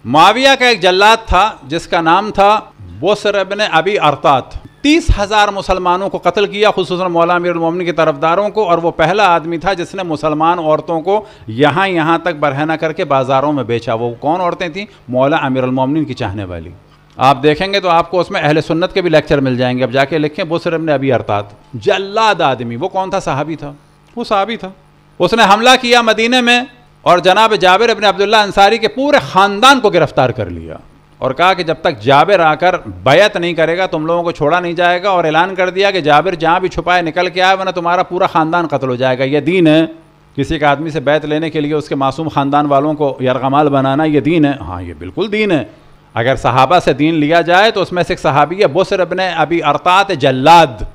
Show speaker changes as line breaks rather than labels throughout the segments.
मुआविया का एक जल्लाद था जिसका नाम था बुसर इब्न अबी अरतात। 30,000 मुसलमानों को कत्ल किया, खुसूसन मौला अमीरुल मोमिनीन के तरफदारों को, और वो पहला आदमी था जिसने मुसलमान औरतों को यहाँ तक बरहना करके बाज़ारों में बेचा। वो कौन औरतें थीं? मौला अमीरुल मोमिनीन की चाहने वाली। आप देखेंगे तो आपको उसमें अहले सुन्नत के भी लेक्चर मिल जाएंगे। अब जाके लिखें बुसर इब्न अबी अरतात, जल्लाद आदमी। वो कौन था? सहाबी था। वो सहाबी था। उसने हमला किया मदीने में और जनाब जाबिर इब्न अब्दुल्ला अंसारी के पूरे ख़ानदान को गिरफ्तार कर लिया और कहा कि जब तक जाबिर आकर बैत नहीं करेगा तुम लोगों को छोड़ा नहीं जाएगा, और ऐलान कर दिया कि जाबिर जहाँ भी छुपाए निकल के आए वरना तुम्हारा पूरा ख़ानदान कत्ल हो जाएगा। यह दीन है? किसी एक आदमी से बैत लेने के लिए उसके मासूम ख़ानदान वालों को यरगमाल बनाना, ये दीन है? हाँ, ये बिल्कुल दीन है। अगर सहाबा से दीन लिया जाए तो उसमें से एक सहाबी है बुसर इब्न अबी अरतात जल्लाद।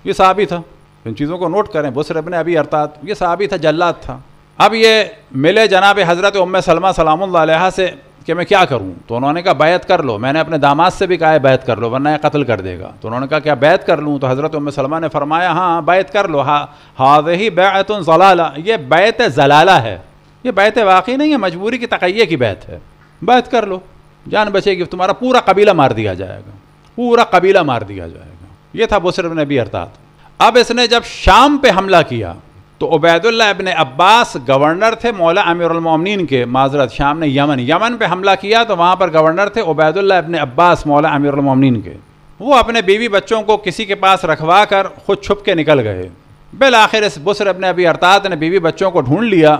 ये सहाबी था। इन चीज़ों को नोट करें। बुसर इब्न अबी अरतात ये सहाबी था, जल्लाद था। अब ये मिले जनाब हज़रत उम्मे सलमा सलामुल्लाह अलैहा से कि मैं क्या करूं? तो उन्होंने कहा बैत कर लो। मैंने अपने दामाद से भी कहा है बैत कर लो वरना कत्ल कर देगा। तो उन्होंने कहा क्या बैत कर लूं? तो हज़रत उम्मे सलमा ने फरमाया हाँ बैत कर लो। हाज़िही बैअतुन ज़लाला, ये बैत ज़लाला है, ये बैत वाकई नहीं है, मजबूरी की तक़य्ये की बैत है। बैत कर लो, जान बचेगी, तुम्हारा पूरा कबीला मार दिया जाएगा, पूरा कबीला मार दिया जाएगा। ये था बुसर इब्न अबी अरतात। अब इसने जब शाम पे हमला किया तो उबैदुल्लाह इब्न अब्बास गवर्नर थे मौला अमीरुल मोमिनीन के, माजरत शाम ने यमन पे हमला किया तो वहाँ पर गवर्नर थे उबैदुल्लाह इब्न अब्बास मौला अमीरुल मोमिनीन के। वो अपने बीवी बच्चों को किसी के पास रखवा कर खुद छुप के निकल गए। बिल आखिर इस बुसर इब्न अबी अरतात ने बीवी बच्चों को ढूंढ लिया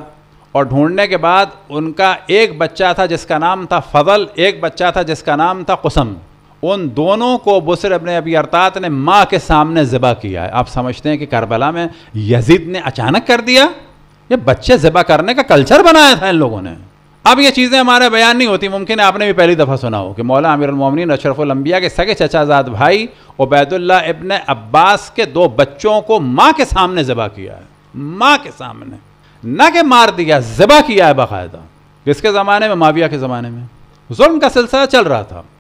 और ढूंढने के बाद उनका एक बच्चा था जिसका नाम था फजल, एक बच्चा था जिसका नाम था कुसम। उन दोनों को बुसर इब्न अबी अरतात ने माँ के सामने ज़िबा किया है। आप समझते हैं कि करबला में यजीद ने अचानक कर दिया? ये बच्चे ज़िबा करने का कल्चर बनाया था इन लोगों ने। अब ये चीज़ें हमारे बयान नहीं होती, मुमकिन है आपने भी पहली दफ़ा सुना हो कि मौला अमीरुल मोमिनीन अशरफुल अंबिया के सगे चचाजाद भाई उबैदुल्लाह इब्न अब्बास के 2 बच्चों को माँ के सामने ज़िबा किया है। माँ के सामने, न कि मार दिया, ज़िबा किया है बाकायदा। किसके ज़माने में? मुआविया के ज़माने में। जुल्म का सिलसिला चल रहा था।